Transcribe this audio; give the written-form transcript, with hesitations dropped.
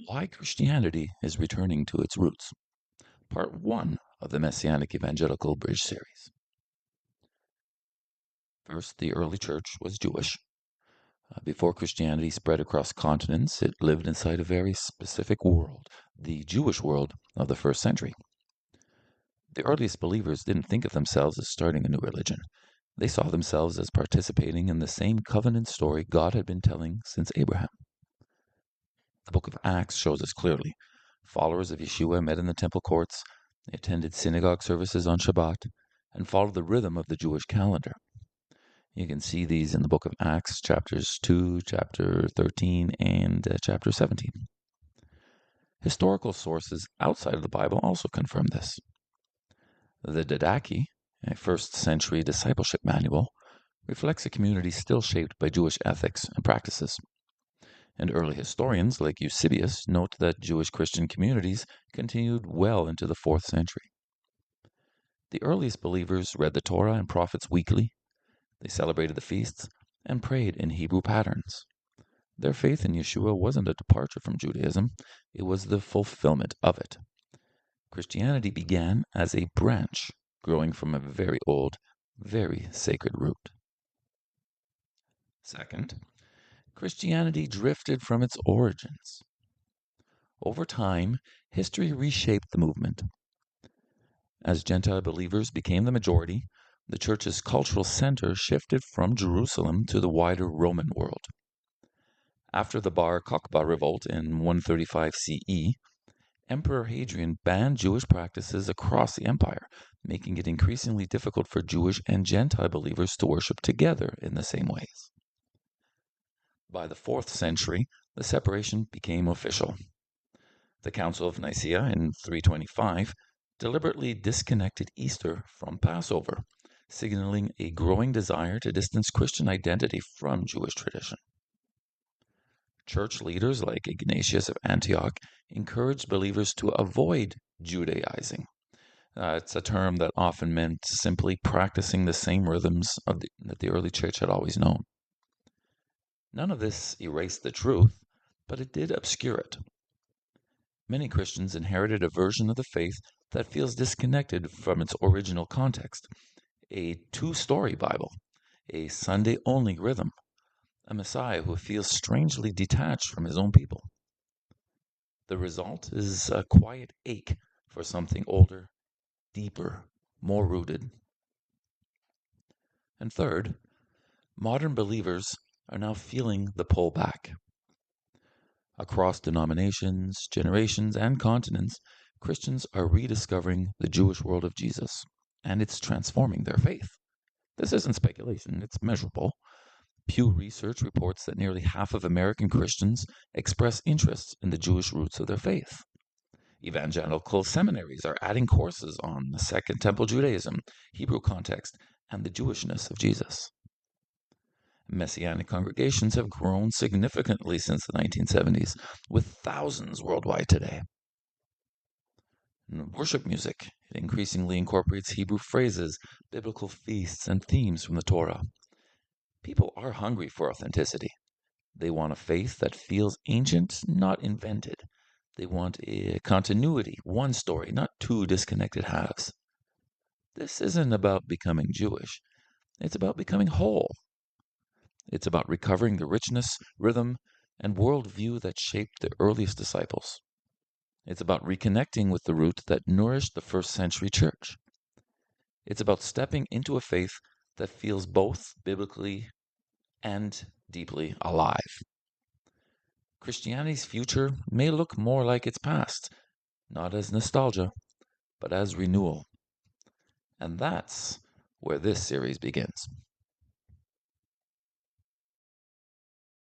Why Christianity is returning to its roots. Part 1 of the Messianic Evangelical Bridge series. First, the early church was Jewish. Before Christianity spread across continents, it lived inside a very specific world, the Jewish world of the first century. The earliest believers didn't think of themselves as starting a new religion. They saw themselves as participating in the same covenant story God had been telling since Abraham. The book of Acts shows us clearly. Followers of Yeshua met in the temple courts, they attended synagogue services on Shabbat, and followed the rhythm of the Jewish calendar. You can see these in the book of Acts, chapters 2, chapter 13, and chapter 17. Historical sources outside of the Bible also confirm this. The Didache, a first-century discipleship manual, reflects a community still shaped by Jewish ethics and practices. And early historians like Eusebius note that Jewish Christian communities continued well into the 4th century. The earliest believers read the Torah and prophets weekly. They celebrated the feasts and prayed in Hebrew patterns. Their faith in Yeshua wasn't a departure from Judaism, it was the fulfillment of it. Christianity began as a branch growing from a very old, very sacred root. Second, Christianity drifted from its origins. Over time, history reshaped the movement. As Gentile believers became the majority, the church's cultural center shifted from Jerusalem to the wider Roman world. After the Bar Kokhba revolt in 135 CE, Emperor Hadrian banned Jewish practices across the empire, making it increasingly difficult for Jewish and Gentile believers to worship together in the same ways. By the 4th century, the separation became official. The Council of Nicaea in 325 deliberately disconnected Easter from Passover, signaling a growing desire to distance Christian identity from Jewish tradition. Church leaders like Ignatius of Antioch encouraged believers to avoid Judaizing. It's a term that often meant simply practicing the same rhythms that the early church had always known. None of this erased the truth, but it did obscure it. Many Christians inherited a version of the faith that feels disconnected from its original context, a two-story Bible, a Sunday-only rhythm, a Messiah who feels strangely detached from his own people. The result is a quiet ache for something older, deeper, more rooted. And third, modern believers are now feeling the pull back. Across denominations, generations, and continents, Christians are rediscovering the Jewish world of Jesus, and it's transforming their faith. This isn't speculation, it's measurable. Pew Research reports that nearly half of American Christians express interest in the Jewish roots of their faith. Evangelical seminaries are adding courses on the Second Temple Judaism, Hebrew context, and the Jewishness of Jesus. Messianic congregations have grown significantly since the 1970s, with thousands worldwide today. Worship music, it increasingly incorporates Hebrew phrases, biblical feasts, and themes from the Torah. People are hungry for authenticity. They want a faith that feels ancient, not invented. They want a continuity, one story, not two disconnected halves. This isn't about becoming Jewish. It's about becoming whole. It's about recovering the richness, rhythm, and worldview that shaped the earliest disciples. It's about reconnecting with the root that nourished the first century church. It's about stepping into a faith that feels both biblically and deeply alive. Christianity's future may look more like its past, not as nostalgia, but as renewal. And that's where this series begins.